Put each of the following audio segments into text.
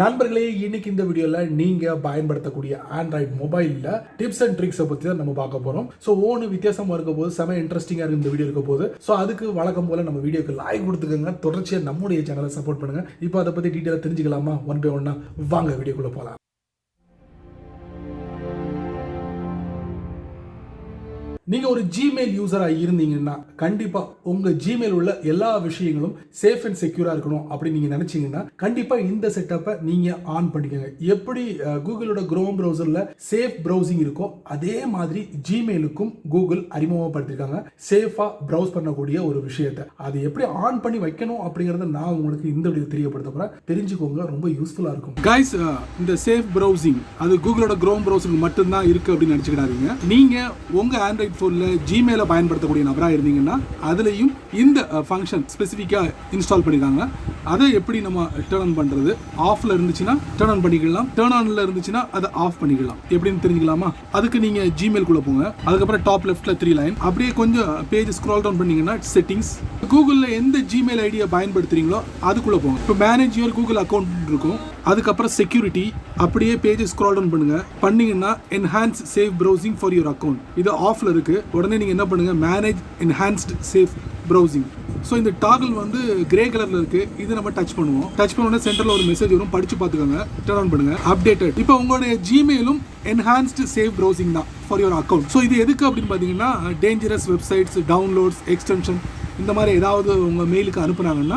நண்பர்களே, இன்னைக்கு இந்த வீடியோல நீங்க பயன்படுத்தக்கூடிய ஆண்ட்ராய்டு மொபைல்ல டிப்ஸ் அண்ட் ட்ரிக்ஸை பத்தி தான் நம்ம பார்க்க போறோம். ஸோ ஒன்று வித்தியாசமா இருக்க போது, செம இன்ட்ரெஸ்டிங்கா இருக்கு இந்த வீடியோ இருக்க போது. ஸோ அதுக்கு வழக்கம் போல நம்ம வீடியோக்கு லைக் கொடுத்துக்கோங்க, தொடர்ச்சியாக நம்முடைய சேனலை சப்போர்ட் பண்ணுங்க. இப்போ அதை பத்தி டீட்டெயிலாக தெரிஞ்சுக்கலாமா? ஒன் பை ஒன்னா வாங்க வீடியோக்குள்ள போகலாம். நீங்க ஒரு ஜிமெயில் யூசரா இருந்தீங்கன்னா கண்டிப்பா உங்க ஜிமெயில் உள்ள எல்லா விஷயங்களும் சேஃப் அண்ட் செக்யூரா இருக்கணும் அப்படின்னு நீங்க நினைச்சீங்கன்னா கண்டிப்பா இந்த செட்டப்பை நீங்க ஆன் பண்ணிக்கோங்க. எப்படி கூகுளோட குரோம் ப்ரௌசர்ல சேஃப் ப்ரௌசிங் இருக்கோ அதே மாதிரி ஜிமெயிலுக்கும் கூகுள் அறிமுகப்படுத்திருக்காங்க சேஃபா ப்ரௌஸ் பண்ணக்கூடிய ஒரு விஷயத்தை. அது எப்படி ஆன் பண்ணி வைக்கணும் அப்படிங்கறத நான் உங்களுக்கு இந்த வீடியோ தெரியப்படுத்த போறேன். தெரிஞ்சுக்கோங்க, ரொம்ப யூஸ்ஃபுல்லா இருக்கும். கைஸ், இந்த சேஃப் ப்ரௌசிங் அது கூகுளோட குரோம் ப்ரௌசருக்கு மட்டும்தான் இருக்கு அப்படின்னு நினைச்சுக்கிடாதீங்க. நீங்க உங்க ஆண்ட்ராய்ட் போன்ல ஜிமெயிலை பயன்படுத்தக்கூடிய நபராக இருந்தீங்கன்னா அதுலயும் இந்த ஃபங்க்ஷன் ஸ்பெசிஃபிக்கா இன்ஸ்டால் பண்ணிருக்காங்க. அதை எப்படி நம்ம டர்ன் ஆன் பண்றது? ஆஃப்ல இருந்துச்சுன்னா டர்ன் ஆன் பண்ணிக்கலாம், டர்ன் ஆன்ல இருந்துச்சுன்னா அதை ஆஃப் பண்ணிக்கலாம். எப்படின்னு தெரிஞ்சுக்கலாமா? அதுக்கு நீங்க ஜிமெயில் குள்ள போங்க. அதுக்கப்புறம் டாப் லெஃப்ட்ல 3 லைன் அப்படியே கொஞ்சம் பேஜ் ஸ்க்ரால் டவுன் பண்ணீங்கன்னா செட்டிங்ஸ். கூகுள்ல எந்த ஜிமெயில் ஐடியை பயன்படுத்துறீங்களோ அதுக்குள்ள போங்க. இப்போ மேனேஜ் யுவர் கூகுள் அக்கௌண்ட் இருக்கும். அதுக்கப்புறம் செக்யூரிட்டி அப்படியே பேஜ் ஸ்க்ரால் டவுன் பண்ணுங்க. பண்ணீங்கன்னா enhance safe browsing for your account இது ஆஃப்ல இருக்கு. உடனே நீங்க என்ன பண்ணுங்க, manage enhanced safe browsing. So இந்த டாகிள் வந்து கிரே கலர்ல இருக்கு. இது நம்ம டச் பண்ணுவோம். டச் பண்ண உடனே சென்டர்ல ஒரு மெசேஜ் வரும், படிச்சு பார்த்துக்கோங்க. டர்ன் ஆன் பண்ணுங்க. அப்டேட்டட். இப்போ உங்களுடைய ஜிமெயிலும் என்ஹான்ஸ்ட் சேஃப் ப்ரௌசிங் தான் ஃபார் யுவர் அக்கௌண்ட். ஸோ இது எதுக்கு அப்படின்னு பார்த்தீங்கன்னா டேஞ்சரஸ் வெப்சைட்ஸ், டவுன்லோட்ஸ், எக்ஸ்டென்ஷன் இந்த மாதிரி ஏதாவது உங்கள் மெயிலுக்கு அனுப்புனாங்கன்னா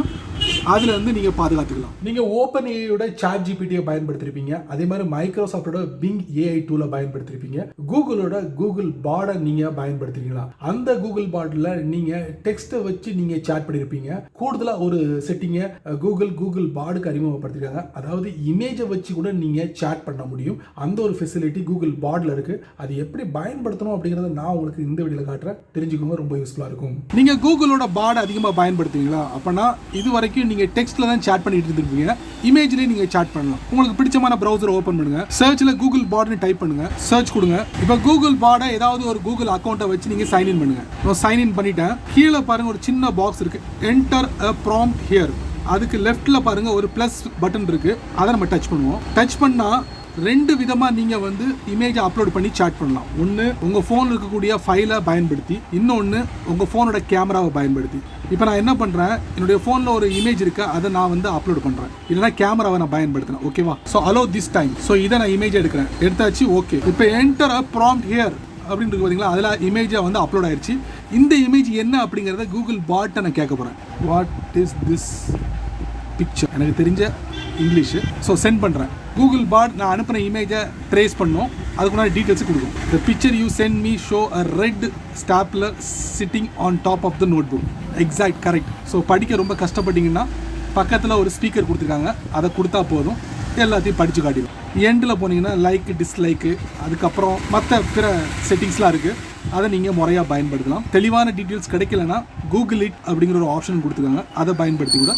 அதுல இருந்து நீங்க பாதுகாத்துக்கலாம். நீங்க ஓப்பன் ஏஐயோட ChatGPT பயன்படுத்திருப்பீங்க. அதே மாதிரி மைக்ரோசாஃப்டோட பிங் ஏஐ டூலை பயன்படுத்திருப்பீங்க. கூகுளோட கூகுள் பாடை நீங்க பயன்படுத்துறீங்களா? அந்த கூகுள் பாட்ல நீங்க டெக்ஸ்ட்டை வச்சு நீங்க சேட் பண்ணிருப்பீங்க. கூடுதலா ஒரு செட்டிங்கை கூகுள் பாடுக்கு அறிமுகப்படுத்திருக்காங்க. அதாவது இமேஜை வச்சு கூட நீங்க சேட் பண்ண முடியும். அந்த ஒரு ஃபெசிலிட்டி கூகுள் பாட்ல இருக்கு. அது எப்படி பயன்படுத்தணும் அப்படிங்கறத நான் உங்களுக்கு இந்த வீடியோல காட்டுறேன். தெரிஞ்சுக்கோங்க, ரொம்ப யூஸ்ஃபுல்லா இருக்கும். நீங்க கூகுளோட பாட் அதிகமா பயன்படுத்துவீங்களா? அப்பனா இது வரைக்கும் நீங்க டெக்ஸ்ட்ல தான் சேட் பண்ணிட்டு இருந்திருப்பீங்க. இமேஜ்லயே நீங்க சேட் பண்ணலாம். உங்களுக்கு பிடிச்சமான பிரவுசர் ஓபன் பண்ணுங்க. சர்ச்ல கூகுள் பாட்னு டைப் பண்ணுங்க. சர்ச் கொடுங்க. இப்போ கூகுள் பாட ஏதாவது ஒரு கூகுள் அக்கௌண்ட்டை வச்சு நீங்க சைன் இன் பண்ணுங்க. நான் சைன் இன் பண்ணிட்டேன். கீழே பாருங்க ஒரு சின்ன பாக்ஸ் இருக்கு, என்டர் a prompt here. அதுக்கு லெஃப்ட்ல பாருங்க ஒரு பிளஸ் பட்டன் இருக்கு. அதை நம்ம டச் பண்ணுவோம். டச் பண்ணா ரெண்டு விதமா நீங்க வந்து இமேஜை அப்லோட் பண்ணி சாட் பண்ணலாம். ஒன்று உங்க போன்ல இருக்கக்கூடிய ஃபைலை பயன்படுத்தி, இன்னொன்று உங்க போனோட கேமராவை பயன்படுத்தி. இப்போ நான் என்ன பண்றேன், என்னுடைய போன்ல ஒரு இமேஜ் இருக்கு, அதை நான் வந்து அப்லோட் பண்றேன். இல்லைன்னா கேமராவை நான் பயன்படுத்துறேன். ஓகேவா? So allow this time. So இதை நான் இமேஜ் எடுக்கிறேன். எடுத்தாச்சு. ஓகே. இப்போ என்டர் a prompt here அப்படின்னு இருக்கு பார்த்தீங்களா? அதில் இமேஜை வந்து அப்லோட் ஆயிடுச்சு. இந்த இமேஜ் என்ன அப்படிங்கிறத கூகுள் பாட்டை நான் கேட்க போறேன். What is this picture? எனக்கு தெரிஞ்ச இங்கிலீஷ். ஸோ சென்ட் பண்ணுறேன். கூகுள் பாட் நான் அனுப்பின இமேஜை ட்ரேஸ் பண்ணோம். அதுக்குள்ள டீட்டெயில்ஸ் கொடுக்கும். The picture you sent me show a red stapler sitting on top of the note. Exact, correct. So படிக்க ரொம்ப கஷ்டப்பட்டீங்கன்னா பக்கத்தில் ஒரு ஸ்பீக்கர் கொடுத்துருக்காங்க, அதை கொடுத்தா போதும், எல்லாத்தையும் படித்து காட்டிடும். எண்டில் போனீங்கன்னா லைக், டிஸ்லைக்கு, அதுக்கப்புறம் மற்ற பிற செட்டிங்ஸ்லாம் இருக்குது. அதை நீங்கள் முறையாக பயன்படுத்தலாம். தெளிவான டீட்டெயில்ஸ் கிடைக்கலன்னா கூகுள் இட் அப்படிங்கிற ஒரு ஆப்ஷன் கொடுத்துருக்காங்க, அதை பயன்படுத்தி கூட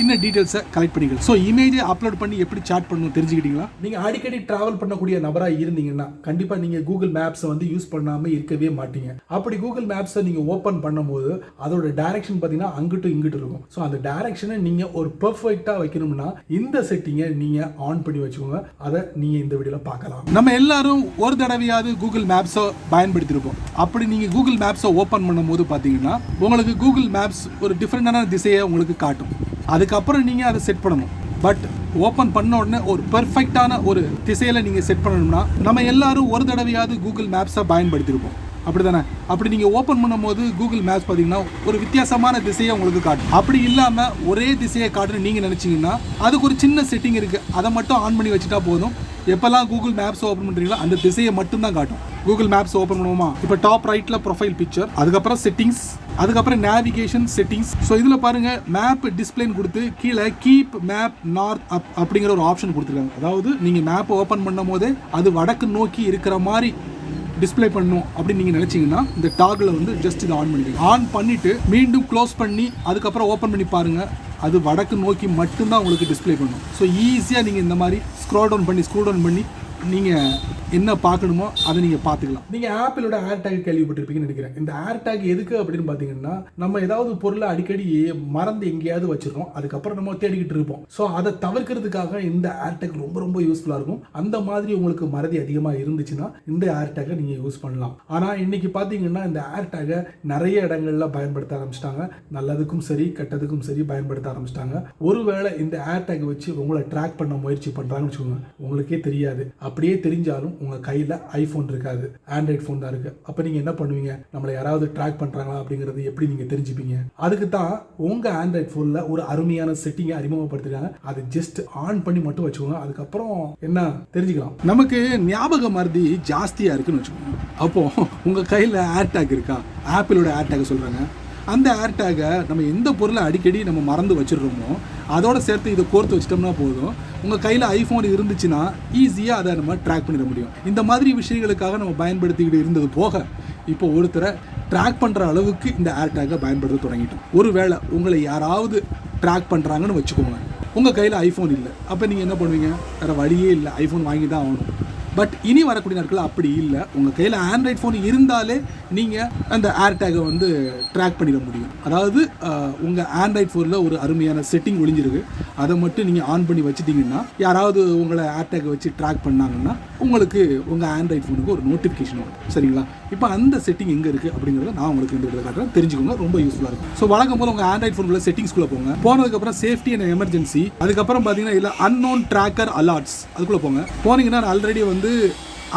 இன்னும் டீட்டெயில்ஸை கலெக்ட் பண்ணிக்கலாம். ஸோ இமேஜை அப்லோட் பண்ணி எப்படி சாட் பண்ணணும் தெரிஞ்சுக்கிட்டீங்களா? நீங்கள் அடிக்கடி டிராவல் பண்ணக்கூடிய நபராக இருந்தீங்கன்னா கண்டிப்பாக நீங்கள் கூகுள் மேப்ஸை வந்து யூஸ் பண்ணாமல் இருக்கவே மாட்டீங்க. அப்படி கூகுள் மேப்ஸை நீங்கள் ஓப்பன் பண்ணும்போது அதோட டைரக்ஷன் பார்த்தீங்கன்னா அங்கிட்டும் இங்கிட்டு இருக்கும். ஸோ அந்த டைரக்ஷனை நீங்கள் ஒரு பெர்ஃபெக்டாக வைக்கணும்னா இந்த செட்டிங்கை நீங்கள் ஆன் பண்ணி வச்சுக்கோங்க. அதை நீங்கள் இந்த வீடியோவில் பார்க்கலாம். நம்ம எல்லாரும் ஒரு தடவையாவது கூகுள் மேப்ஸை பயன்படுத்தியிருப்போம். அப்படி நீங்கள் கூகுள் மேப்ஸை ஓப்பன் பண்ணும்போது பார்த்தீங்கன்னா உங்களுக்கு கூகுள் மேப்ஸ் ஒரு டிஃப்ரெண்டான திசையை உங்களுக்கு காட்டும். அதுக்கப்புறம் நீங்கள் அதை செட் பண்ணணும். பட் ஓப்பன் பண்ண உடனே ஒரு பெர்ஃபெக்டான ஒரு திசையில் நீங்கள் செட் பண்ணணும்னா நம்ம எல்லாரும் ஒரு தடவையாவது கூகுள் மேப்ஸை பயன்படுத்தியிருப்போம். அப்படி தானே? அப்படி நீங்கள் ஓப்பன் பண்ணும்போது கூகுள் மேப்ஸ் பார்த்தீங்கன்னா ஒரு வித்தியாசமான திசையை உங்களுக்கு காட்டும். அப்படி இல்லாமல் ஒரே திசையை காட்டுன்னு நீங்கள் நினச்சிங்கன்னா அதுக்கு ஒரு சின்ன செட்டிங் இருக்குது. அதை மட்டும் ஆன் பண்ணி வச்சுட்டா போதும். எப்போல்லாம் கூகுள் மேப்ஸ் ஓப்பன் பண்ணுறீங்களோ அந்த திசையை மட்டும்தான் காட்டும். கூகுள் மேப்ஸ் ஓப்பன் பண்ணுவோமா? இப்போ டாப் ரைட்டில் ப்ரொஃபைல் பிக்சர், அதுக்கப்புறம் செட்டிங்ஸ், அதுக்கப்புறம் நேவிகேஷன் செட்டிங்ஸ். ஸோ இதில் பாருங்க மேப் டிஸ்பிளேன்னு கொடுத்து கீழே கீப் மேப் நார்த் அப் அப்படிங்கிற ஒரு ஆப்ஷன் கொடுத்துருக்காங்க. அதாவது நீங்கள் மேப் ஓப்பன் பண்ணும் போதே அது வடக்கு நோக்கி இருக்கிற மாதிரி டிஸ்பிளே பண்ணணும் அப்படின்னு நீங்கள் நினச்சிங்கன்னா இந்த டாகில் வந்து ஜஸ்ட் இதை ஆன் பண்ணிடுங்க. ஆன் பண்ணிவிட்டு மீண்டும் க்ளோஸ் பண்ணி அதுக்கப்புறம் ஓப்பன் பண்ணி பாருங்கள். அது வடக்கு நோக்கி மட்டும்தான் உங்களுக்கு டிஸ்பிளே பண்ணும். ஸோ ஈஸியாக நீங்கள் இந்த மாதிரி ஸ்க்ரோல் டவுன் பண்ணி நீங்கள் என்ன பார்க்கணுமோ அதை நீங்கள் பார்த்துக்கலாம். நீங்கள் ஆப்பிளோட ஏர்டேக் கேள்விப்பட்டிருப்பீங்கன்னு நினைக்கிறேன். இந்த ஏர்டேக் எதுக்கு அப்படின்னு பார்த்தீங்கன்னா, நம்ம ஏதாவது பொருளை அடிக்கடி மறந்து எங்கேயாவது வச்சிருக்கோம், அதுக்கப்புறம் நம்ம தேடிக்கிட்டு இருப்போம். ஸோ அதை தவிர்க்கிறதுக்காக இந்த ஏர்டேக் ரொம்ப ரொம்ப யூஸ்ஃபுல்லாக இருக்கும். அந்த மாதிரி உங்களுக்கு மறதி அதிகமாக இருந்துச்சுன்னா இந்த ஏர்டேக்கை நீங்கள் யூஸ் பண்ணலாம். ஆனால் இன்னைக்கு பார்த்தீங்கன்னா இந்த ஏர்டேக்கை நிறைய இடங்களில் பயன்படுத்த ஆரம்பிச்சிட்டாங்க. நல்லதுக்கும் சரி கெட்டதுக்கும் சரி பயன்படுத்த ஆரம்பிச்சிட்டாங்க. ஒருவேளை இந்த ஏர்டேக் வச்சு உங்களை ட்ராக் பண்ண முயற்சி பண்ணுறாங்கன்னு வச்சுக்கோங்க, உங்களுக்கே தெரியாது. அப்படியே தெரிஞ்சாலும் உங்கள் கையில் ஐஃபோன் இருக்காது, ஆண்ட்ராய்ட் ஃபோன் தான் இருக்குது. அப்போ நீங்கள் என்ன பண்ணுவீங்க? நம்மளை யாராவது ட்ராக் பண்ணுறாங்களா அப்படிங்கிறது எப்படி நீங்கள் தெரிஞ்சுப்பீங்க? அதுக்கு தான் உங்கள் ஆண்ட்ராய்ட் ஃபோனில் ஒரு அருமையான செட்டிங்கை அறிமுகப்படுத்திருக்காங்க. அது ஜஸ்ட் ஆன் பண்ணி மட்டும் வச்சுக்கோங்க, அதுக்கப்புறம் என்ன தெரிஞ்சுக்கலாம். நமக்கு ஞாபக மறதி ஜாஸ்தியாக இருக்குன்னு வச்சுக்கோங்க. அப்போது உங்கள் கையில் ஏர்டேக் இருக்கா? ஆப்பிளோட ஏர்டேக்கை சொல்கிறாங்க. அந்த ஏர்டேக்கை நம்ம எந்த பொருளை அடிக்கடி நம்ம மறந்து வச்சிடுறோமோ அதோட சேர்த்து இதை கோர்த்து வச்சிட்டோம்னா போதும், உங்கள் கையில் ஐஃபோன் இருந்துச்சுன்னா ஈஸியாக அதை நம்ம ட்ராக் பண்ணிட முடியும். இந்த மாதிரி விஷயங்களுக்காக நம்ம பயன்படுத்திக்கிட்டு இருந்தது போக இப்போ ஒருத்தரை ட்ராக் பண்ணுற அளவுக்கு இந்த ஏர்டேக்கை பயன்படுத்த தொடங்கிட்டோம். ஒருவேளை உங்களை யாராவது ட்ராக் பண்ணுறாங்கன்னு வச்சுக்கோங்க, உங்கள் கையில் ஐஃபோன் இல்லை, அப்போ நீங்கள் என்ன பண்ணுவீங்க? வேறு வழியே இல்லை, ஐஃபோன் வாங்கி தான் ஆகணும். பட் இனி வரக்கூடிய நாட்கள் அப்படி இல்லை. உங்கள் கையில் ஆண்ட்ராய்ட் ஃபோன் இருந்தாலே நீங்கள் அந்த ஏர்டேக்கை வந்து ட்ராக் பண்ணிட முடியும். அதாவது உங்கள் ஆண்ட்ராய்ட் ஃபோனில் ஒரு அருமையான செட்டிங் ஒளிஞ்சிருக்கு, அதை மட்டும் நீங்கள் ஆன் பண்ணி வச்சுட்டிங்கன்னா யாராவது உங்களை ஏர்டேக்கை வச்சு ட்ராக் பண்ணாங்கன்னா உங்களுக்கு உங்கள் ஆண்ட்ராய்ட் ஃபோனுக்கு ஒரு நோட்டிஃபிகேஷன் வரும். சரிங்களா? இப்போ அந்த செட்டிங் எங்கே இருக்குது அப்படிங்கிறத நான் உங்களுக்கு இந்த வீடியோவில் காட்டுறேன், தெரிஞ்சுக்கோங்க, ரொம்ப யூஸ்ஃபுல்லாக இருக்கும். ஸோ வழக்கம் போல் உங்கள் ஆண்ட்ராய்ட் ஃபோனில் செட்டிங்ஸ்குள்ளே போங்க. போனதுக்கப்புறம் சேஃப்டி அண்ட் எமர்ஜென்சி, அதுக்கப்புறம் பார்த்தீங்கன்னா இல்லை அன்னோன் ட்ராக்கர் அலர்ட்ஸ், அதுக்குள்ளே போங்க. போனீங்கன்னா நான் ஆல்ரெடி வந்து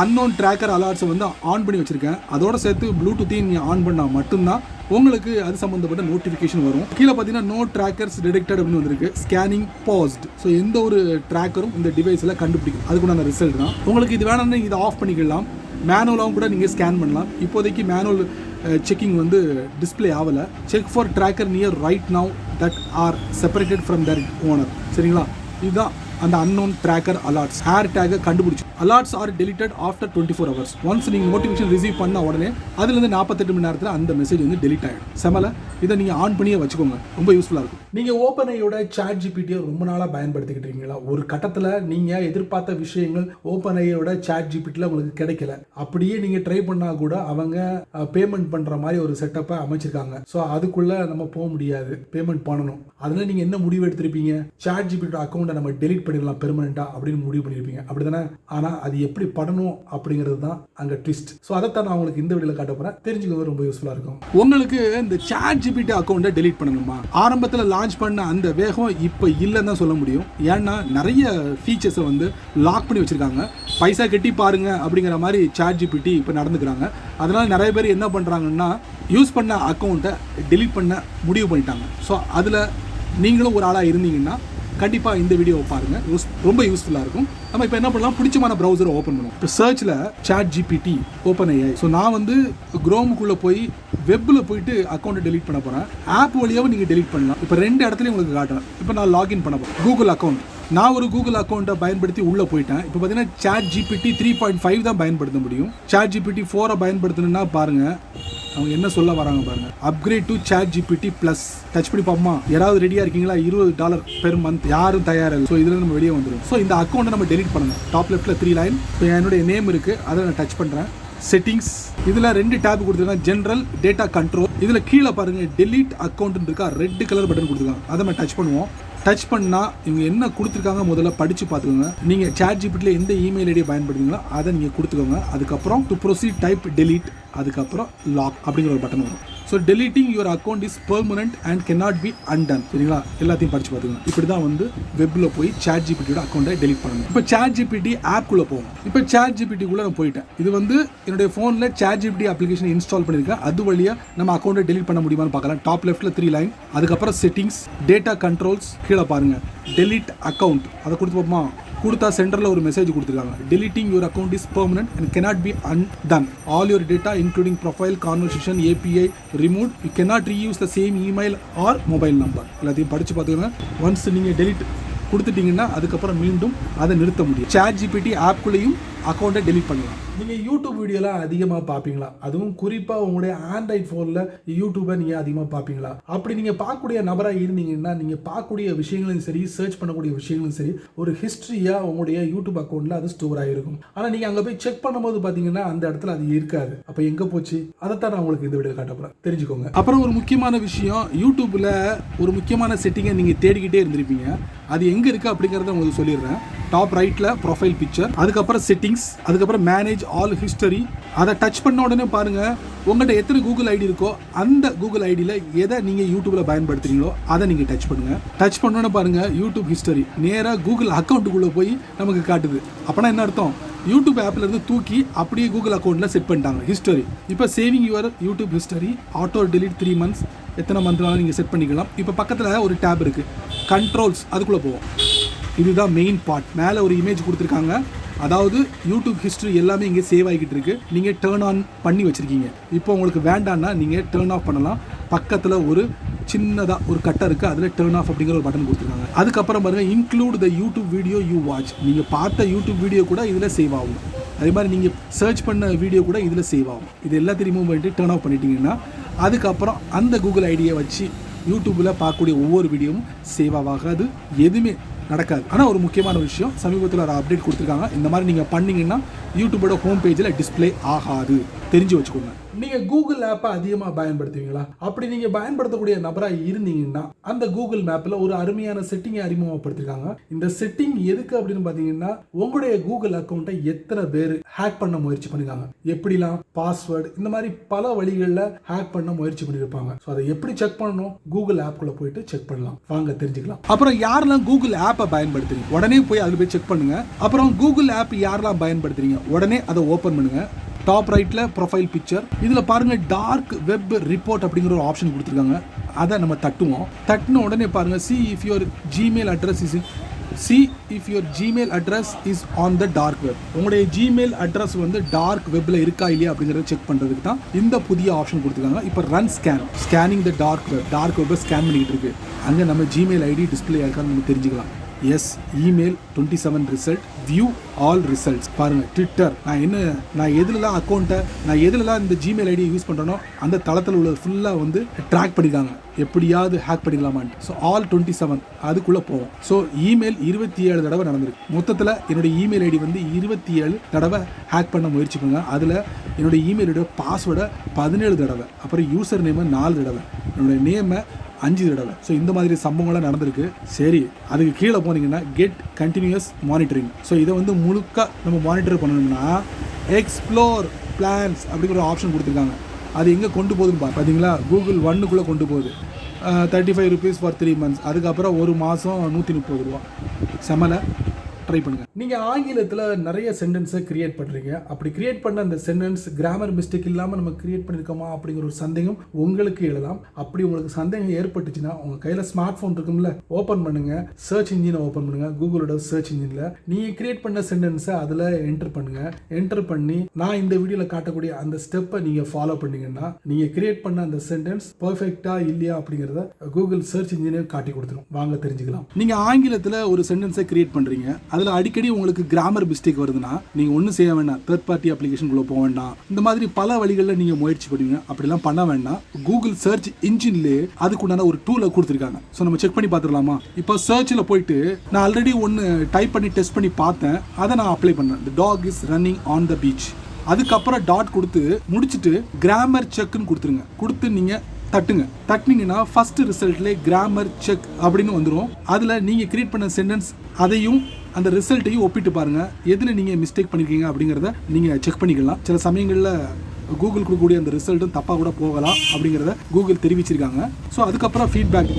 அன்னோன் ட்ராக்கர் அலர்ட்ஸை வந்து ஆன் பண்ணி வச்சுருக்கேன். அதோட சேர்த்து ப்ளூடூத்தையும் நீங்கள் ஆன் பண்ணால் மட்டும்தான் உங்களுக்கு அது சம்மந்தப்பட்ட நோட்டிஃபிகேஷன் வரும். கீழே பார்த்தீங்கன்னா நோ ட்ராக்கர்ஸ் டிடெக்டட் அப்படின்னு வந்திருக்கு, ஸ்கேனிங் பாஸ்ட். ஸோ எந்த ஒரு ட்ராக்கரும் இந்த டிவைஸில் கண்டுபிடிக்கும், அதுக்குண்டான ரிசல்ட் தான். உங்களுக்கு இது வேணும்னா இதை ஆஃப் பண்ணிக்கலாம், மேனுவலாகவும் கூட நீங்கள் ஸ்கேன் பண்ணலாம். இப்போதைக்கு மேனுவல் செக்கிங் வந்து டிஸ்பிளே ஆகலை. Check for tracker near right now that are separated from their owner. சரிங்களா? இதுதான் அந்த அன்னோன் ட்ராக்கர் அலர்ட்ஸ். ஏர்டேக்கை கண்டுபிடிச்சு alerts are deleted after 24 hours. Once நீங்கள் நோட்டிஃபிகேஷன் ரிசீவ் பண்ண உடனே அதுலேருந்து 48 மணி நேரத்தில் அந்த மெசேஜ் வந்து டெலிட் ஆகிடும். செமலை இதை நீங்கள் ஆன் பண்ணியே வச்சுக்கோங்க, ரொம்ப யூஸ்ஃபுல்லாக இருக்கும். நீங்கள் ஓப்பன்ஐயோட ChatGPT ரொம்ப நாளாக பயன்படுத்திக்கிட்டு இருக்கீங்களா? ஒரு கட்டத்தில் நீங்கள் எதிர்பார்த்த விஷயங்கள் ஓப்பன்ஐயோட ChatGPTல உங்களுக்கு கிடைக்கல, அப்படியே நீங்கள் ட்ரை பண்ணால் கூட அவங்க பேமெண்ட் பண்ணுற மாதிரி ஒரு செட்டப்பை அமைச்சிருக்காங்க. ஸோ அதுக்குள்ளே நம்ம போக முடியாது, பேமெண்ட் பண்ணணும். அதில் நீங்கள் என்ன முடிவு எடுத்திருப்பீங்க? ChatGPT அக்கௌண்ட்டை நம்ம டெலிட் பண்ணிடலாம் பெர்மனெண்ட்டாக அப்படின்னு முடிவு பண்ணியிருப்பீங்க, அப்படி தானே? ஆனால் அது எப்படி பண்ணணும் அப்படிங்கிறது தான் அங்கே ட்விஸ்ட். ஸோ அதைத்தான் நான் உங்களுக்கு இந்த வீடியோவில் காட்ட போகிறேன், தெரிஞ்சுக்கோங்க, ரொம்ப யூஸ்ஃபுல்லாக இருக்கும். உங்களுக்கு இந்த ChatGPT அக்கௌண்ட்டை டெலிட் பண்ணணுமா? ஆரம்பத்தில் லான்ச் பண்ண அந்த வேகம் இப்போ இல்லைன்னு தான் சொல்ல முடியும். ஏன்னா நிறைய ஃபீச்சர்ஸை வந்து லாக் பண்ணி வச்சுருக்காங்க. பைசா கட்டி பாருங்க அப்படிங்கிற மாதிரி ChatGPT இப்போ நடந்துக்கிறாங்க. அதனால் நிறைய பேர் என்ன பண்ணுறாங்கன்னா யூஸ் பண்ண அக்கௌண்ட்டை டெலிட் பண்ண முடிவு பண்ணிட்டாங்க. ஸோ அதில் நீங்களும் ஒரு ஆளாக இருந்தீங்கன்னா கண்டிப்பாக இந்த வீடியோவை பாருங்கள், ரொம்ப யூஸ்ஃபுல்லாக இருக்கும். நம்ம இப்போ என்ன பண்ணலாம், பிடிச்சமான ப்ரௌசரை ஓப்பன் பண்ணுவோம். இப்போ சர்ச்சில் ChatGPT ஓப்பன் AI. ஸோ நான் வந்து குரோமுக்குள்ளே போய் வெப்பில் போயிட்டு அக்கௌண்ட்டை டெலிட் பண்ண போகிறேன். ஆப் வழியாகவும் நீங்கள் டெலிட் பண்ணலாம். இப்போ 2 இடத்துலையும் உங்களுக்கு காட்டுறேன். இப்போ நான் லாகின் பண்ண போகிறேன். கூகுள் அக்கௌண்ட், நான் ஒரு கூகுள் அக்கௌண்ட்டை பயன்படுத்தி உள்ளே போயிட்டேன். இப்போ பார்த்தீங்கன்னா ChatGPT 3.5 தான் பயன்படுத்த முடியும். ChatGPT 4 பயன்படுத்தணுன்னா பாருங்கள் அவங்க என்ன சொல்ல வராங்க பாருங்கள். Upgrade to ChatGPT plus. Touch பண்ணி பார்ப்போமா? யாராவது ரெடியாக இருக்கீங்களா? $20 பெர் மந்த். யாரும் தயாராக. ஸோ இதில் நம்ம வெளியே வந்துடும். ஸோ இந்த அக்கௌண்ட்டை நம்ம டெலிட் பண்ணணும். டாப் லெஃப்ட்டில் 3 லைன். இப்போ என்னுடைய நேம் இருக்குது, அதை நான் டச் பண்ணுறேன். செட்டிங்ஸ், இதில் 2 டேப் கொடுத்துருக்காங்க, ஜென்ரல், டேட்டா கண்ட்ரோல். இதில் கீழே பாருங்கள் டெலீட் அக்கௌண்ட் இருக்கா, ரெட் கலர் பட்டன் கொடுத்துருக்காங்க, அதை நம்ம டச் பண்ணுவோம். டச் பண்ணால் இவங்க என்ன கொடுத்துருக்காங்க முதல்ல படித்து பார்த்துக்கோங்க. நீங்கள் ChatGPTல எந்த இமெயில் ஐடியை பயன்படுத்துங்களோ அதை நீங்கள் கொடுத்துக்கோங்க. அதுக்கப்புறம் டு ப்ரொசீட் டைப் டெலீட், அதுக்கப்புறம் லாக் அப்படிங்கிற ஒரு பட்டன் வரும். So deleting your account is permanent and cannot be undone. சரிங்களா? எல்லாத்தையும் படித்து பார்த்துக்கோங்க. இப்படி தான் வந்து வெப்பில் போய் ChatGPTயோட அக்கௌண்ட்டை டெலிட் பண்ணணும். இப்போ ChatGPT ஆப்குள்ளே போகும். இப்போ ChatGPTக்குள்ளே நான் போயிட்டேன். இது வந்து என்னுடைய ஃபோனில் ChatGPT அப்ளிகேஷன் இன்ஸ்டால் பண்ணியிருக்கேன். அது வழியாக நம்ம அக்கௌண்ட்டை டெலிட் பண்ண முடியுமான்னு பார்க்கலாம். டாப் லெஃப்ட்டில் 3 லைன், அதுக்கப்புறம் செட்டிங்ஸ், டேட்டா கண்ட்ரோல்ஸ், கீழே பாருங்கள் டெலிட் அக்கௌண்ட், அதை கொடுத்து பார்ப்போமா? கொடுத்தா சென்டரில் ஒரு மெசேஜ் கொடுத்துருக்காங்க. Deleting your account is permanent and cannot be undone. All your data including profile, conversation, API removed. You cannot reuse the same email or mobile number. எல்லாத்தையும் படித்து பார்த்துக்கோங்க. ஒன்ஸ் நீங்கள் டெலிட் கொடுத்துட்டீங்கன்னா அதுக்கப்புறம் மீண்டும் அதை நிறுத்த முடியும். ChatGPT ஆப்குள்ளேயும் அக்கௌண்ட்டை டெலிட் பண்ணலாம். நீங்க யூடியூப் வீடியோலாம் அதிகமா பார்ப்பீங்களா? அதுவும் குறிப்பா உங்களுடைய ஆண்ட்ராய்ட் போன்ல யூடியூபை நீங்க அதிகமா பார்ப்பீங்களா? அப்படி நீங்க பார்க்கக்கூடிய நபரா இருந்தீங்கன்னா நீங்க பார்க்கக்கூடிய விஷயங்களும் சரி, சர்ச் பண்ணக்கூடிய விஷயங்களும் சரி, ஒரு ஹிஸ்டரியா உங்களுடைய யூடியூப் அக்கௌண்ட்ல அது ஸ்டோர் ஆயிருக்கும். ஆனா நீங்க அங்க போய் செக் பண்ணும்போது பாத்தீங்கன்னா அந்த இடத்துல அது இருக்காது. அப்ப எங்க போச்சு? அதைத்தான் நான் உங்களுக்கு இந்த வீடியோ காட்ட போறேன், தெரிஞ்சுக்கோங்க. அப்புறம் ஒரு முக்கியமான விஷயம், யூடியூப்ல ஒரு முக்கியமான செட்டிங்கை நீங்க தேடிக்கிட்டே இருந்திருப்பீங்க. அது எங்க இருக்கு அப்படிங்கறத உங்களுக்கு சொல்லிடுறேன். டாப் ரைட்ல ப்ரொஃபைல் பிக்சர், அதுக்கப்புறம் செட்டிங்ஸ், அதுக்கப்புறம் மேனேஜ் ஆல் ஹிஸ்டரி. அதை டச் பண்ண உடனே பாருங்க உங்கள்கிட்ட எத்தனை கூகுள் ஐடி இருக்கோ அந்த கூகுள் ஐடியில் எதை நீங்கள் யூடியூப்ல பயன்படுத்துறீங்களோ அதை நீங்கள் டச் பண்ணுங்க. டச் பண்ணோன்னு பாருங்க யூடியூப் ஹிஸ்டரி நேராக கூகுள் அக்கௌண்ட்டுக்குள்ளே போய் நமக்கு காட்டுது. அப்போனா என்ன அர்த்தம்? யூடியூப் ஆப்ல இருந்து தூக்கி அப்படியே கூகுள் அக்கௌண்ட்ல செட் பண்ணிட்டாங்க ஹிஸ்டரி. இப்போ saving your YouTube history, auto delete 3 months, எத்தனை மந்த்னாலும் நீங்கள் செட் பண்ணிக்கலாம். இப்போ பக்கத்தில் ஒரு டேப் இருக்கு, கண்ட்ரோல்ஸ், அதுக்குள்ளே போவோம். இதுதான் மெயின் பார்ட். மேலே ஒரு இமேஜ் கொடுத்துருக்காங்க, அதாவது யூடியூப் ஹிஸ்டரி எல்லாமே இங்கே சேவ் ஆகிக்கிட்டு இருக்கு. நீங்கள் டேர்ன் ஆன் பண்ணி வச்சிருக்கீங்க. இப்போ உங்களுக்கு வேண்டாம்னா நீங்கள் டேர்ன் ஆஃப் பண்ணலாம். பக்கத்தில் ஒரு சின்னதாக ஒரு கட்டை இருக்குது, அதில் டேர்ன் ஆஃப் அப்படிங்கிற ஒரு பட்டன் கொடுத்துருக்காங்க. அதுக்கப்புறம் பாருங்கள் include the YouTube video you watch. நீங்கள் பார்த்த யூடியூப் வீடியோ கூட இதில் சேவ் ஆகும். அதே மாதிரி நீங்கள் சர்ச் பண்ண வீடியோ கூட இதில் சேவ் ஆகும். இது எல்லாத்தையும் ரிமூவ் பண்ணிட்டு டேர்ன் ஆஃப் பண்ணிட்டீங்கன்னா அதுக்கப்புறம் அந்த கூகுள் ஐடியை வச்சு யூடியூப்பில் பார்க்கக்கூடிய ஒவ்வொரு வீடியோவும் சேவ் ஆகாது, எதுவுமே நடக்காது. ஆனால் ஒரு முக்கியமான விஷயம், சமீபத்தில் ஒரு அப்டேட் கொடுத்துருக்காங்க. இந்த மாதிரி நீங்கள் பண்ணீங்கன்னா யூடியூபோட ஹோம் பேஜில் டிஸ்பிளே ஆகாது, தெரிஞ்சு வச்சுக்கோங்க. நீங்க கூகுள் ஆப்பை அதிகமாக பயன்படுத்துவீங்களா? அப்படி நீங்க பயன்படுத்தக்கூடிய நபராக இருந்தீங்கன்னா அந்த கூகுள் மேப்ல ஒரு அருமையான செட்டிங்கை அறிமுகப்படுத்திருக்காங்க. இந்த செட்டிங் எதுக்கு அப்படின்னு பார்த்தீங்கன்னா உங்களுடைய கூகுள் அக்கௌண்ட்டை எத்தனை பேர் ஹேக் பண்ண முயற்சி பண்ணிருக்காங்க, எப்படிலாம் பாஸ்வேர்டு, இந்த மாதிரி பல வழிகளில் ஹேக் பண்ண முயற்சி பண்ணியிருப்பாங்க. ஸோ அதை எப்படி செக் பண்ணணும்? கூகுள் ஆப்குள்ள போயிட்டு செக் பண்ணலாம், வாங்க தெரிஞ்சுக்கலாம். அப்புறம் யாரெல்லாம் கூகுள் ஆப்பை பயன்படுத்துறீங்க உடனே போய் அதில் போய் செக் பண்ணுங்க. அப்புறம் கூகுள் ஆப் யாரெல்லாம் பயன்படுத்துறீங்க உடனே அதை ஓப்பன் பண்ணுங்க. டாப் ரைட்ல ப்ரொஃபைல் பிக்சர், இதுல பாருங்க டார்க் வெப் ரிப்போர்ட் அப்படிங்கிற ஒரு ஆப்ஷன் கொடுத்துருக்காங்க. அதை நம்ம தட்டுவோம். தட்டின உடனே பாருங்க see if your Gmail address is on the dark web. உங்களுடைய ஜிமெயில் அட்ரஸ் வந்து டார்க் வெப்ல இருக்கா இல்லையா அப்படிங்கறத செக் பண்றதுக்கு தான் இந்த புதிய ஆப்ஷன் கொடுத்துருக்காங்க. இப்போ run scanning the dark web scan பண்ணிட்டு இருக்கு. அங்க நம்ம ஜிமெயில் ஐடி டிஸ்பிளே ஆயிருக்கான்னு நம்ம தெரிஞ்சுக்கலாம். Yes, email 27 result, view all results. பாருங்க ட்விட்டர், நான் எதுலலாம் அக்கௌண்ட்டை, நான் எதுலலாம் இந்த ஜிமெயில் ஐடியை யூஸ் பண்ணுறனோ அந்த தளத்தில் உள்ள ஃபுல்லாக வந்து ட்ராக் பண்ணியிருக்காங்க, எப்படியாவது ஹேக் பண்ணிடலாமான்ட்டு. ஸோ ஆல் 27 அதுக்குள்ளே போவோம். ஸோ இமெயில் 27 தடவை நடந்திருக்கு. மொத்தத்தில் என்னுடைய இமெயில் ஐடி வந்து 27 தடவை ஹேக் பண்ண முயற்சி பண்ணுங்க. அதில் என்னுடைய இமெயிலோட பாஸ்வேர்டை 17 தடவை, அப்புறம் யூசர் நேமை 4 தடவை, என்னுடைய நேமை 5 தடவை. ஸோ இந்த மாதிரி சம்பவங்கள்லாம் நடந்திருக்கு. சரி, அதுக்கு கீழே போனீங்கன்னா கெட் கண்டினியூஸ் மானிட்டரிங். ஸோ இதை வந்து முழுக்க நம்ம மானிட்டர் பண்ணணும்னா எக்ஸ்ப்ளோர் பிளான்ஸ் அப்படிங்கிற ஒரு ஆப்ஷன் கொடுத்துருக்காங்க. அது எங்கே கொண்டு போகுதுன்னு பார்த்தீங்களா? கூகுள் ஒன்னுக்குள்ளே கொண்டு போகுது. 35 rupees ஃபார் 3 months. அதுக்கப்புறம் ஒரு மாதம் 130 ரூபா. செமலை ட்ரை பண்ணுங்க. நீங்க ஆங்கிலத்தில் நிறைய சென்டென்ஸை கிரியேட் பண்றீங்க. அப்படி கிரியேட் பண்ண அந்த சென்டென்ஸ் கிராமர் மிஸ்டேக் இல்லாமல் நம்ம கிரியேட் பண்ணிருக்கோமா அப்படிங்கிற ஒரு சந்தேகம் உங்களுக்கு எழலாம். அப்படி உங்களுக்கு சந்தேகம் ஏற்பட்டுச்சுன்னா உங்க கையில ஸ்மார்ட் போன் இருக்கும்ல, ஓபன் பண்ணுங்க, சர்ச் இன்ஜினை ஓபன் பண்ணுங்க. கூகுளோட சர்ச் இன்ஜின்ல நீங்க கிரியேட் பண்ண சென்டென்ஸை அதுல என்டர் பண்ணுங்க. என்டர் பண்ணி நான் இந்த வீடியோல காட்டக்கூடிய அந்த ஸ்டெப்பை நீங்க ஃபாலோ பண்ணீங்கன்னா நீங்க கிரியேட் பண்ண அந்த சென்டென்ஸ் பெர்ஃபெக்ட்டா இல்லையா அப்படிங்கறத கூகுள் சர்ச் இன்ஜினே காட்டி கொடுத்துரும். வாங்க தெரிஞ்சுக்கலாம். நீங்க ஆங்கிலத்தில் ஒரு சென்டென்ஸை கிரியேட் பண்றீங்க, அதில் அடிக்கடி உங்களுக்கு கிராமர் மிஸ்டேக் வருதுன்னா நீங்கள் ஒன்றும் செய்ய வேண்டாம், தேர்ட் பார்ட்டி அப்ளிகேஷனுக்குள்ளே போக வேண்டாம். இந்த மாதிரி பல வழிகளில் நீங்கள் முயற்சி பண்ணுவீங்க. அப்படிலாம் பண்ண வேண்டாம். கூகுள் சர்ச் இன்ஜின்லேயே அதுக்குண்டான ஒரு டூலை கொடுத்துருக்காங்க. ஸோ நம்ம செக் பண்ணி பார்த்துடலாமா? இப்போ சர்ச்சில் போயிட்டு நான் ஆல்ரெடி ஒன்று டைப் பண்ணி டெஸ்ட் பண்ணி பார்த்தேன், அதை நான் அப்ளை பண்ணேன். The dog is running on the beach. அதுக்கப்புறம் டாட் கொடுத்து முடிச்சுட்டு கிராமர் செக்னு கொடுத்துருங்க. கொடுத்து நீங்கள் தட்டினீங்கன்னா ஃபர்ஸ்ட் ரிசல்ட்ல கிராமர் செக் அப்படின்னு வந்துடும். அதில் நீங்கள் கிரியேட் பண்ண சென்டென்ஸ் அதையும் அந்த ரிசல்ட்டையும் ஒப்பிட்டு பாருங்க, எதில் நீங்கள் மிஸ்டேக் பண்ணிருக்கீங்க அப்படிங்கிறத நீங்கள் செக் பண்ணிக்கலாம். சில சமயங்களில் கூகுள் கொடுக்கக்கூடிய அந்த ரிசல்ட்டும் தப்பாக கூட போகலாம் அப்படிங்கிறத கூகுள் தெரிவிச்சிருக்காங்க. ஸோ அதுக்கப்புறம் ஃபீட்பேக்,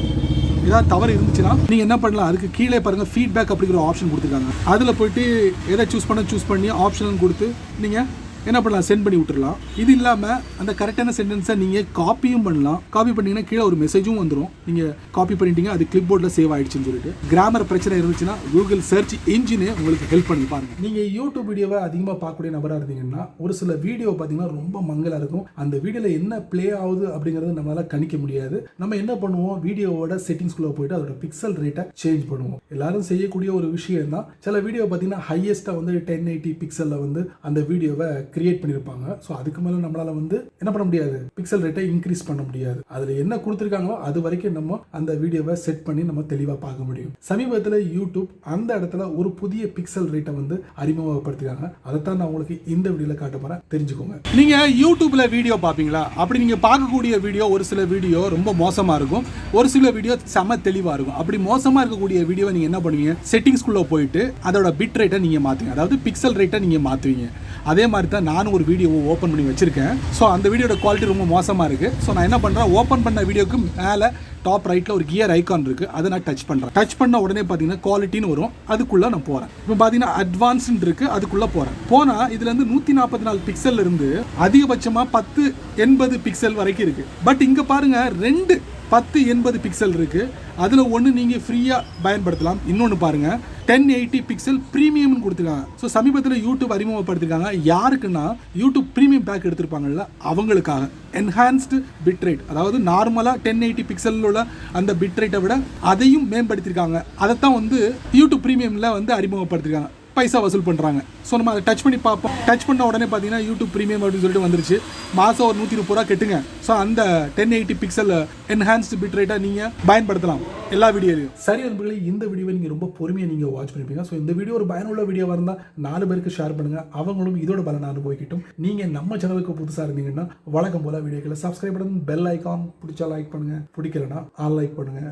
ஏதாவது தவறு இருந்துச்சுன்னா நீங்கள் என்ன பண்ணலாம், அதுக்கு கீழே பாருங்கள் ஃபீட்பேக் அப்படிங்கிற ஆப்ஷன் கொடுத்துருக்காங்க. அதில் போயிட்டு எதை சூஸ் பண்ணி ஆப்ஷன் கொடுத்து நீங்கள் என்ன பண்ணலாம், சென்ட் பண்ணி விட்டுறலாம். இது இல்லாமல் அந்த கரெக்டான சென்டென்ஸை நீங்கள் காப்பியும் பண்ணலாம். காப்பி பண்ணிங்கன்னா கீழே ஒரு மெசேஜும் வந்துடும், நீங்கள் காப்பி பண்ணிட்டீங்க, அது கிளிப் போர்டில் சேவ் ஆயிடுச்சுன்னு சொல்லிட்டு. கிராமர் பிரச்சனை இருந்துச்சுன்னா கூகுள் சர்ச் இன்ஜினே உங்களுக்கு ஹெல்ப் பண்ணி பாருங்க. நீங்கள் யூடியூப் வீடியோவை அதிகமாக பார்க்கக்கூடிய நபராக இருந்தீங்கன்னா ஒரு சில வீடியோ பார்த்தீங்கன்னா ரொம்ப மங்கலாக இருக்கும். அந்த வீடியோவில் என்ன ப்ளே ஆகுது அப்படிங்கிறது நம்மளால் கணிக்க முடியாது. நம்ம என்ன பண்ணுவோம், வீடியோவோட செட்டிங்ஸ்குள்ளே போயிட்டு அதோட பிக்சல் ரேட்டை சேஞ்ச் பண்ணுவோம். எல்லாரும் செய்யக்கூடிய ஒரு விஷயம் தான். சில வீடியோ பார்த்தீங்கன்னா ஹையஸ்ட்டாக வந்து 1080 பிக்சலில் வந்து அந்த வீடியோவை கிரியேட் பண்ணியிருப்பாங்க. ஸோ அதுக்கு மேலே நம்மளால வந்து என்ன பண்ண முடியாது, பிக்சல் ரேட்டை இன்க்ரீஸ் பண்ண முடியாது. அதில் என்ன கொடுத்துருக்காங்களோ அது வரைக்கும் நம்ம அந்த வீடியோவை செட் பண்ணி நம்ம தெளிவாக பார்க்க முடியும். சமீபத்தில் யூடியூப் அந்த இடத்துல ஒரு புதிய பிக்சல் ரேட்டை வந்து அறிமுகப்படுத்திருக்காங்க. அதைத்தான் நான் உங்களுக்கு இந்த வீடியோவில் காட்ட போறேன், தெரிஞ்சுக்கோங்க. நீங்க யூடியூப்ல வீடியோ பார்ப்பீங்களா? அப்படி நீங்க பார்க்கக்கூடிய வீடியோ ஒரு சில வீடியோ ரொம்ப மோசமா இருக்கும், ஒரு சில வீடியோ செம தெளிவா இருக்கும். அப்படி மோசமா இருக்கக்கூடிய வீடியோவை நீங்க என்ன பண்ணுவீங்க, செட்டிங்ஸ்குள்ள போயிட்டு அதோட பிட் ரேட்டை நீங்க மாத்துவீங்க, அதாவது பிக்சல் ரேட்டை நீங்க மாத்துவீங்க. அதே மாதிரி தான் நானும் ஒரு வீடியோவை ஓப்பன் பண்ணி வச்சிருக்கேன். ஸோ அந்த வீடியோட குவாலிட்டி ரொம்ப மோசமா இருக்கு. ஸோ நான் என்ன பண்றேன், ஓப்பன் பண்ண வீடியோக்கு மேலே டாப் ரைட்ல ஒரு கியர் ஐகான் இருக்கு, அதை நான் டச் பண்றேன். டச் பண்ண உடனே பாத்தீங்கன்னா குவாலிட்டின்னு வரும், அதுக்குள்ள நான் போறேன். இப்போ பாத்தீங்கன்னா அட்வான்ஸ்ட் இருக்கு, அதுக்குள்ள போறேன். போனா இதுல இருந்து 144 பிக்சல் இருந்து அதிகபட்சமா 1080 பிக்சல் வரைக்கும் இருக்கு. பட் இங்க பாருங்க 2 1080 பிக்சல் இருக்கு. அதுல ஒன்று நீங்க ஃப்ரீயா பயன்படுத்தலாம், இன்னொன்று பாருங்க 1080 பிக்சல் பிரீமியம்னு கொடுத்துருக்காங்க. ஸோ சமீபத்தில் யூடியூப் அறிமுகப்படுத்திருக்காங்க. யாருக்குன்னா யூடியூப் பிரீமியம் பேக் எடுத்திருப்பாங்கல்ல அவங்களுக்காக. என்ஹான்ஸ்டு பிட்ரேட், அதாவது நார்மலாக 1080 பிக்சல் உள்ள அந்த பிட்ரேட்டை விட அதையும் மேம்படுத்திருக்காங்க. அதைத்தான் வந்து யூடியூப் பிரீமியமில் வந்து அறிமுகப்படுத்திருக்காங்க. பைசா வசூல் பண்ணுறாங்க. ஸோ நம்ம அதை டச் பண்ணி பார்ப்போம். டச் பண்ண உடனே பார்த்தீங்கன்னா யூடியூப் பிரீமியம் அப்படின்னு சொல்லிட்டு வந்துருச்சு. மாதம் ஒரு 130 ரூபா கட்டுங்க. ஸோ அந்த 1080 பிக்சல் என்ஹான்ஸ்டு பிட்ரேட்டை நீங்கள் பயன்படுத்தலாம் எல்லா வீடியோலையும். சரி நண்பர்களே, இந்த வீடியோவை நீங்கள் ரொம்ப பொறுமையாக நீங்கள் வாட்ச் பண்ணிப்பீங்க. ஸோ இந்த வீடியோ ஒரு பயனுள்ள வீடியோவாக இருந்தால் 4 பேருக்கு ஷேர் பண்ணுங்கள், அவங்களும் இதோட பலனை அனுபவிக்கட்டும். நீங்கள் நம்ம சேனலுக்கு புதுசாக இருந்தீங்கன்னா வழக்கம் போல் வீடியோக்களை சப்ஸ்கிரைப் பண்ணுங்க, பெல் ஐக்கான் பிடிச்சா லைக் பண்ணுங்கள், பிடிக்கலன்னா ஆல் லைக் பண்ணுங்கள்.